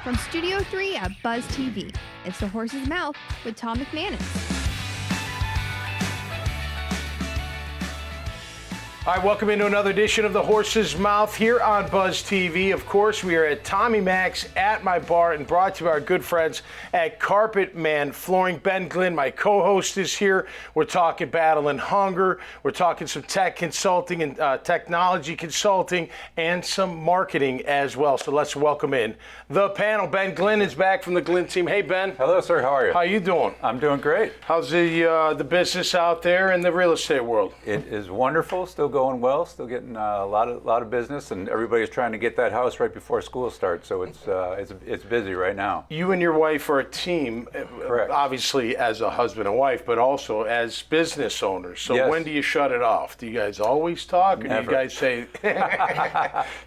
From Studio 3 at Buzz TV, it's The Horse's Mouth with Tom McManus. All right, welcome into another edition of The Horse's Mouth here on Buzz TV. Of course, we are at Tommy Mac's at my bar and brought to you by our good friends at Carpet Man Flooring. Ben Glynn, my co-host, is here. We're talking battle and hunger. We're talking some tech consulting and technology consulting and some marketing as well. So let's welcome in the panel. Ben Glynn is back from the Glynn Team. Hey, Ben. Hello, sir. How are you? How you doing? I'm doing great. How's the business out there in the real estate world? It is wonderful. Still going well. Still getting a lot of business, and everybody's trying to get that house right before school starts. So it's busy right now. You and your wife are a team, Correct. Obviously as a husband and wife, but also as business owners. So Yes. When do you shut it off? Do you guys always talk, or Never. do you guys say?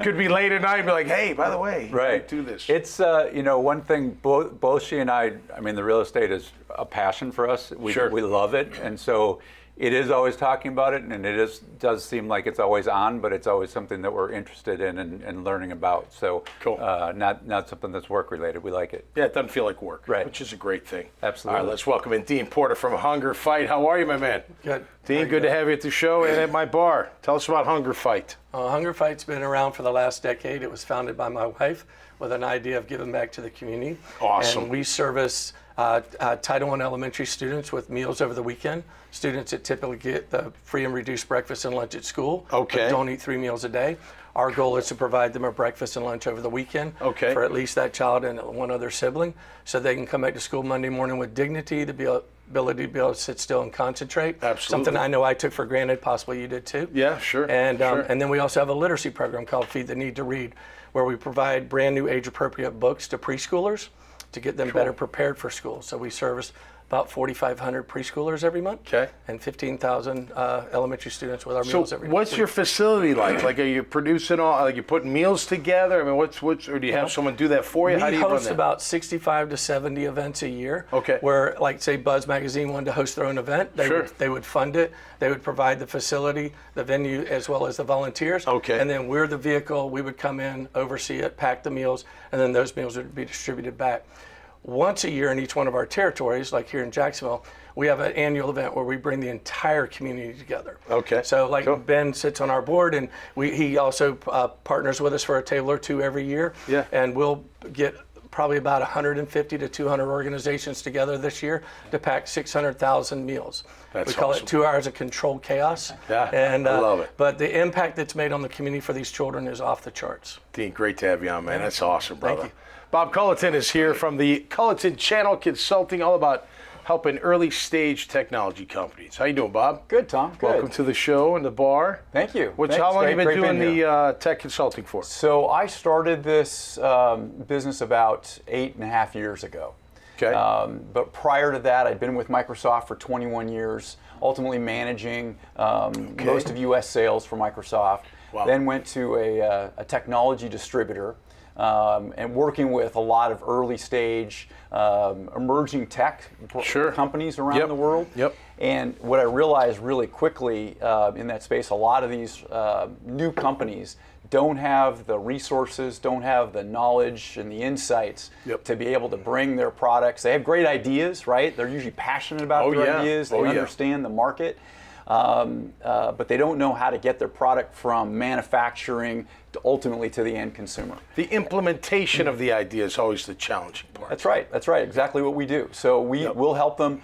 Could be late at night, and be like, hey, by the way, Right. do this. It's one thing. Both she and I mean, the real estate is a passion for us. We love it, and so. It is always talking about it, and does seem like it's always on, but it's always something that we're interested in and learning about. So, cool. Not something that's work related. We like it. Yeah, it doesn't feel like work, right? Which is a great thing. Absolutely. All right, let's welcome in Dean Porter from Hunger Fight. How are you, my man? Good. Dean, good to have you at the show and at my bar. Tell us about Hunger Fight. Hunger Fight's been around for the last decade. It was founded by my wife with an idea of giving back to the community. Awesome. And we service Title I elementary students with meals over the weekend. Students that typically get the free and reduced breakfast and lunch at school. Okay. But don't eat 3 meals a day. Our goal is to provide them a breakfast and lunch over the weekend for at least that child and one other sibling, so they can come back to school Monday morning with dignity, ability to be able to sit still and concentrate. Absolutely. Something I know I took for granted, possibly you did too. Yeah, sure. And sure. and then we also have a literacy program called Feed the Need to Read, where we provide brand new age-appropriate books to preschoolers to get them better prepared for school. So we service about 4,500 preschoolers every month, and 15,000 elementary students with our meals every week. So what's your facility like? Like, are you producing all, like, you putting meals together? I mean, what's or do you have someone do that for you? How do you We run host that? about 65 to 70 events a year. Okay. Where, like, say, Buzz Magazine wanted to host their own event, they would fund it. They would provide the facility, the venue, as well as the volunteers. Okay. And then we're the vehicle. We would come in, oversee it, pack the meals, and then those meals would be distributed back. Once a year in each one of our territories, like here in Jacksonville, we have an annual event where we bring the entire community together. Okay. So, like, Ben sits on our board, and he also partners with us for a table or two every year. Yeah. And we'll get probably about 150 to 200 organizations together this year to pack 600,000 meals. That's we call awesome. it 2 hours of controlled chaos. Yeah, and, I love it. But the impact that's made on the community for these children is off the charts. Dean, great to have you on, man. That's awesome, brother. Thank you. Bob Culliton is here from the Culliton Channel Consulting, all about helping early stage technology companies. How you doing, Bob? Good, Tom. Good. Welcome to the show and the bar. Thank you. How long have you been Great doing being here. the tech consulting for? So I started this business about 8.5 years ago. Okay. But prior to that, I'd been with Microsoft for 21 years, ultimately managing most of U.S. sales for Microsoft. Wow. Then went to a technology distributor and working with a lot of early stage emerging tech companies around the world. Yep. And what I realized really quickly in that space, a lot of these new companies don't have the resources, don't have the knowledge and the insights to be able to bring their products. They have great ideas, right? They're usually passionate about their ideas. They understand the market. But they don't know how to get their product from manufacturing to ultimately to the end consumer. The implementation of the idea is always the challenging part. That's right. That's right. Exactly what we do. So we will help them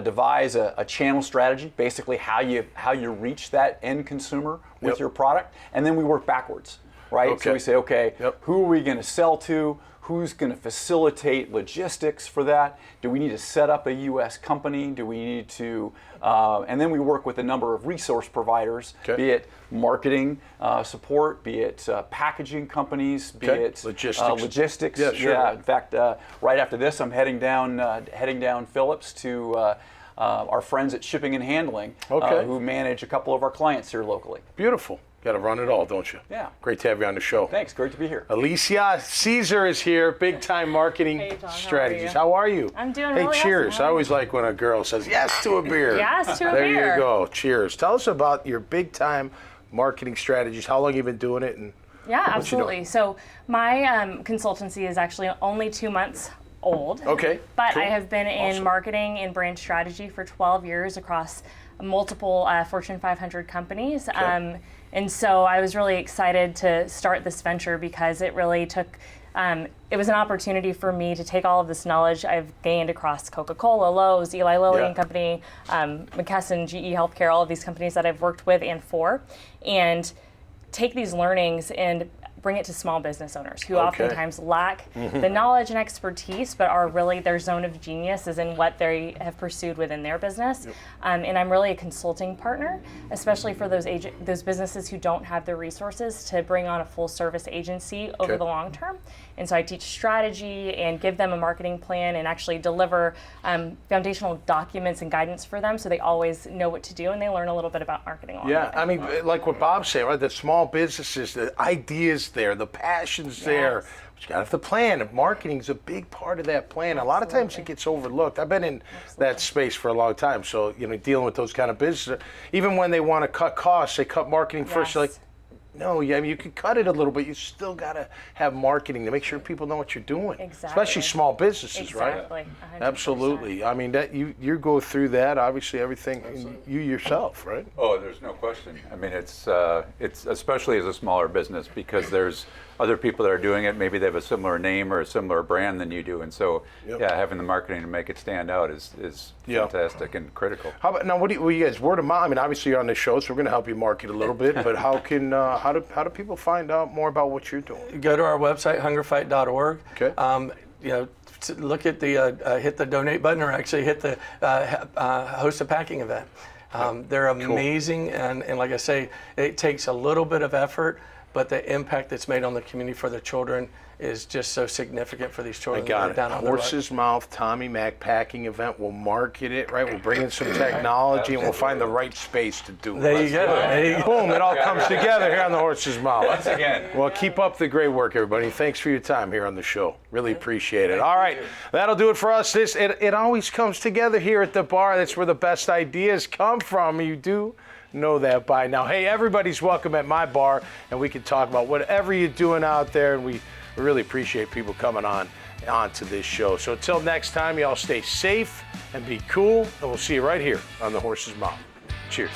devise a channel strategy, basically how you reach that end consumer with your product, and then we work backwards, right? Okay. So we say, okay, who are we going to sell to? Who's going to facilitate logistics for that? Do we need to set up a U.S. company? Do we need to, and then we work with a number of resource providers, be it marketing support, be it packaging companies, be it logistics. Yeah, sure. Yeah, in fact, right after this, I'm heading down Phillips to our friends at Shipping and Handling, who manage a couple of our clients here locally. Beautiful. Got to run it all, don't you? Yeah. Great to have you on the show. Thanks. Great to be here. Elisa Csiszer is here, Big-Time Marketing Strategies. How are you? I'm doing Hey, really cheers. awesome. I always like when a girl says yes to a beer. Yes to a there beer. There you go. Cheers. Tell us about your Big-Time Marketing Strategies. How long have you been doing it, and Yeah, absolutely. So my consultancy is actually only 2 months old. Okay. But cool. I have been in marketing and brand strategy for 12 years across multiple Fortune 500 companies. Okay. And so I was really excited to start this venture because it really took, it was an opportunity for me to take all of this knowledge I've gained across Coca-Cola, Lowe's, Eli Lilly and Company, McKesson, GE Healthcare, all of these companies that I've worked with and for, and take these learnings and bring it to small business owners who oftentimes lack the knowledge and expertise, but are really their zone of genius is in what they have pursued within their business. And I'm really a consulting partner, especially for those businesses who don't have the resources to bring on a full service agency over the long term. And so I teach strategy and give them a marketing plan and actually deliver foundational documents and guidance for them so they always know what to do and they learn a little bit about marketing along the way. I mean, like what Bob's saying, right? The small businesses, the ideas there, the passions there. But you got to have the plan. Marketing's a big part of that plan. A lot of times it gets overlooked. I've been in that space for a long time. So, dealing with those kind of businesses, even when they want to cut costs, they cut marketing first. You're like, no, I mean, you can cut it a little, but you still got to have marketing to make sure people know what you're doing. Especially small businesses, right? 100%. Absolutely. I mean, that you go through that, obviously, everything, you yourself, right? Oh, there's no question. I mean, it's especially as a smaller business because there's other people that are doing it. Maybe they have a similar name or a similar brand than you do. And so, having the marketing to make it stand out is fantastic and critical. How about now? What do you guys, word of mouth? I mean, obviously you're on this show, so we're going to help you market a little bit. But how do people find out more about what you're doing? Go to our website, hungerfight.org. Okay. Look at the hit the donate button, or actually hit the host a packing event. They're amazing, and like I say, it takes a little bit of effort, but the impact that's made on the community for the children is just so significant for these children. I got it. Horse's Mouth, Tommy Mac packing event. We'll market it, right? We'll bring in some technology, and we'll find the right space to do it. There you go. Boom, it all comes together here on the Horse's Mouth. Once again. Well, keep up the great work, everybody. Thanks for your time here on the show. Really appreciate it. All right, that'll do it for us. It always comes together here at the bar. That's where the best ideas come from. You do know that by now. Hey, everybody's welcome at my bar, and we can talk about whatever you're doing out there, and we really appreciate people coming onto this show. So until next time, y'all stay safe and be cool, and we'll see you right here on the Horse's Mouth. Cheers.